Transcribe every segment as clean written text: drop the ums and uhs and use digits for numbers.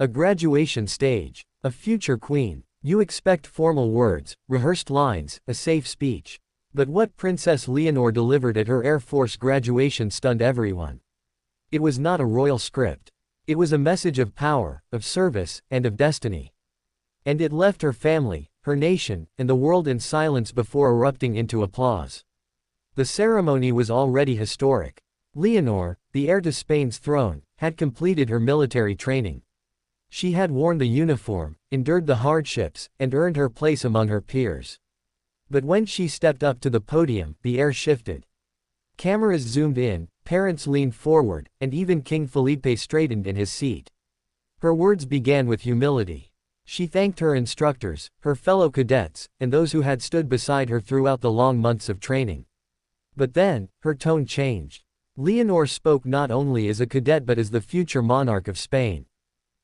A graduation stage. A future queen. You expect formal words, rehearsed lines, a safe speech. But what Princess Leonor delivered at her Air Force graduation stunned everyone. It was not a royal script. It was a message of power, of service, and of destiny. And it left her family, her nation, and the world in silence before erupting into applause. The ceremony was already historic. Leonor, the heir to Spain's throne, had completed her military training. She had worn the uniform, endured the hardships, and earned her place among her peers. But when she stepped up to the podium, the air shifted. Cameras zoomed in, parents leaned forward, and even King Felipe straightened in his seat. Her words began with humility. She thanked her instructors, her fellow cadets, and those who had stood beside her throughout the long months of training. But then, her tone changed. Leonor spoke not only as a cadet but as the future monarch of Spain.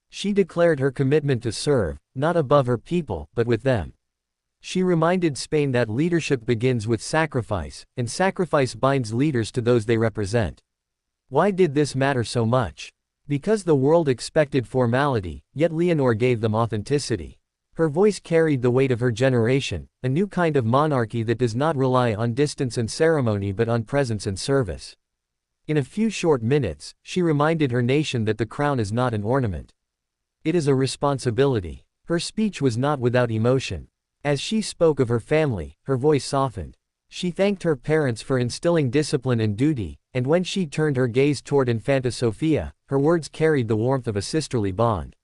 She declared her commitment to serve, not above her people, but with them. She reminded Spain that leadership begins with sacrifice, and sacrifice binds leaders to those they represent. Why did this matter so much? Because the world expected formality, yet Leonor gave them authenticity. Her voice carried the weight of her generation, a new kind of monarchy that does not rely on distance and ceremony but on presence and service. In a few short minutes, she reminded her nation that the crown is not an ornament. It is a responsibility. Her speech was not without emotion. As she spoke of her family, her voice softened. She thanked her parents for instilling discipline and duty, and when she turned her gaze toward Infanta Sofia, her words carried the warmth of a sisterly bond.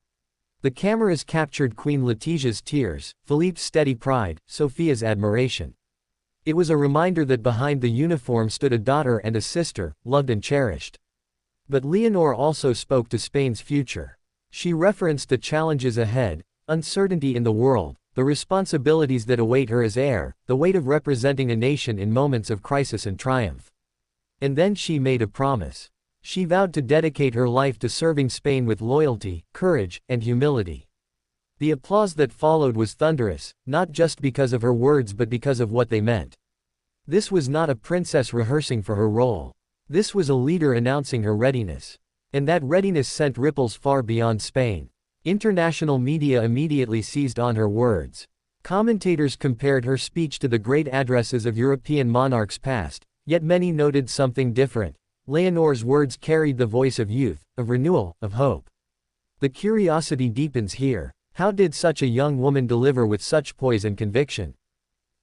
The cameras captured Queen Letitia's tears, Philippe's steady pride, Sofia's admiration. It was a reminder that behind the uniform stood a daughter and a sister, loved and cherished. But Leonor also spoke to Spain's future. She referenced the challenges ahead, uncertainty in the world, the responsibilities that await her as heir, the weight of representing a nation in moments of crisis and triumph. And then she made a promise. She vowed to dedicate her life to serving Spain with loyalty, courage, and humility. The applause that followed was thunderous, not just because of her words but because of what they meant. This was not a princess rehearsing for her role. This was a leader announcing her readiness. And that readiness sent ripples far beyond Spain. International media immediately seized on her words. Commentators compared her speech to the great addresses of European monarchs past, yet many noted something different. Leonor's words carried the voice of youth, of renewal, of hope. The curiosity deepens here. How did such a young woman deliver with such poise and conviction?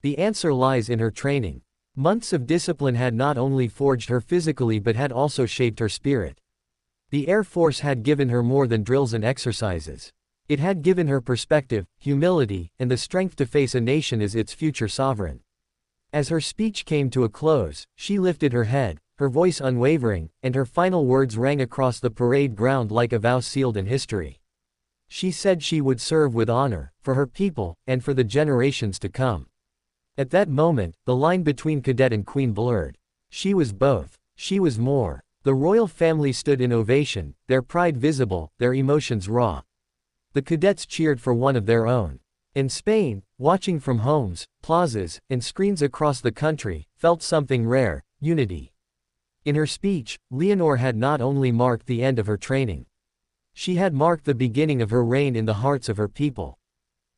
The answer lies in her training. Months of discipline had not only forged her physically but had also shaped her spirit. The Air Force had given her more than drills and exercises. It had given her perspective, humility, and the strength to face a nation as its future sovereign. As her speech came to a close, she lifted her head, her voice unwavering, and her final words rang across the parade ground like a vow sealed in history. She said she would serve with honor, for her people, and for the generations to come. At that moment, the line between cadet and queen blurred. She was both. She was more. The royal family stood in ovation, their pride visible, their emotions raw. The cadets cheered for one of their own. And Spain, watching from homes, plazas, and screens across the country, felt something rare: unity. In her speech, Leonor had not only marked the end of her training. She had marked the beginning of her reign in the hearts of her people.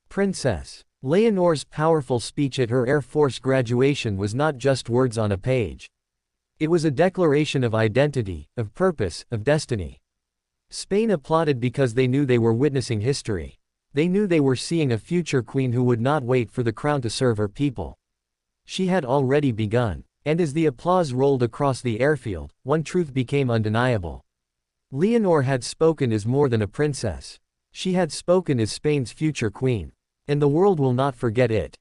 Princess Leonor's powerful speech at her Air Force graduation was not just words on a page. It was a declaration of identity, of purpose, of destiny. Spain applauded because they knew they were witnessing history. They knew they were seeing a future queen who would not wait for the crown to serve her people. She had already begun. And as the applause rolled across the airfield, one truth became undeniable. Leonor had spoken as more than a princess. She had spoken as Spain's future queen. And the world will not forget it.